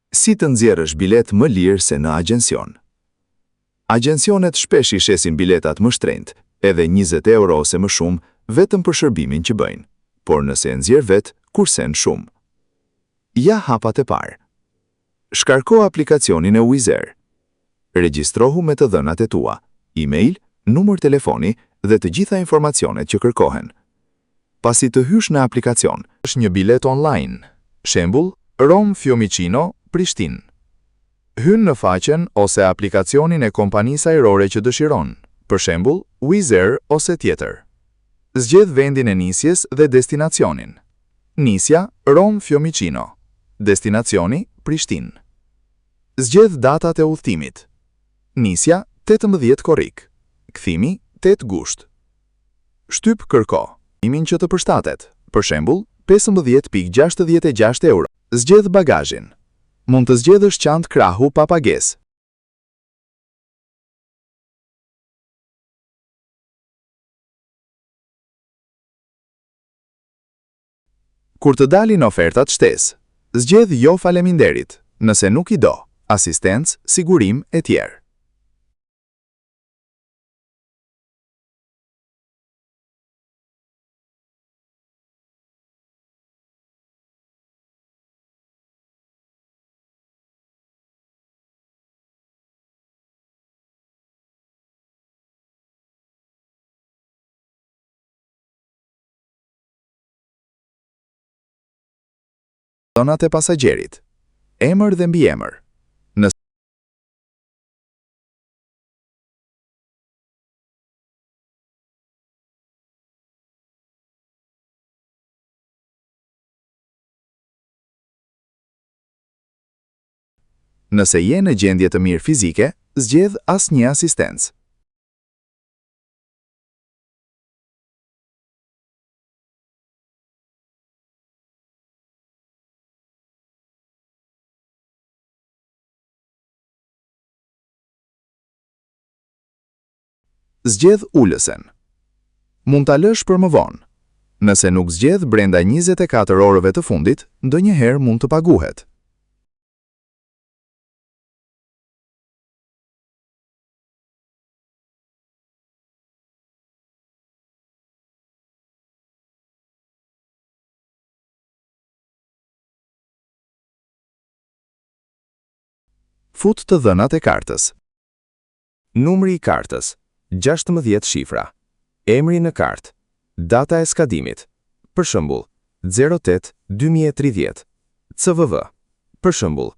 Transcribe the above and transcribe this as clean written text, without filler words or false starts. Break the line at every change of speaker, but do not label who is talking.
Si të nxjerrësh bilet më lirë se në agjencion? Agjencionet shpesh I shesin biletat më shtrenjtë, edhe 20 euro ose më shumë, vetëm për shërbimin që bëjnë, por nëse e nxjerr vetë, kursen shumë. Ja hapat e parë. Shkarko aplikacionin e Wizz Air. Regjistrohu me të dhënat e tua, e-mail, numër telefoni dhe të gjitha informacionet që kërkohen. Pasi të hysh në aplikacion, është një bilet online. Shembull, Rome-Fiumicino, Prishtinë. Hyn në faqen ose aplikacionin e kompanisë ajrore që dëshiron, për shembull, Wizz Air ose tjetër. Zgjedh vendin e nisjes dhe destinacionin. Nisja, Rome-Fiumicino. Destinacioni, Prishtinë. Zgjedh datat e udhëtimit. Nisja, 18 korrik. Kthimi, 8 gusht. Shtyp kërko. Imin që të përshtatet, për shembull, 15.66 euro. Zgjedh bagazhin. Mund të zgjedhësh çantë krahu pa pagesë. Kur të dalin ofertat shtesë, zgjedh jo faleminderit, nëse nuk I do, asistencë, sigurim e tjerë. Zonat e pasagjerit. Emër dhe mbiemër. Nëse je në gjendje të mirë fizike, zgjedh asnjë asistencë. Zgjedh ulësen. Mund ta lësh për më vonë. Nëse nuk zgjedh brenda 24 orëve të fundit, ndonjëherë mund të paguhet. Fut të dhënat e kartës. Numri I kartës, 16 shifra. Emri në kartë. Data e skadimit. Për shembull, 08-2030. CVV. Për shembull,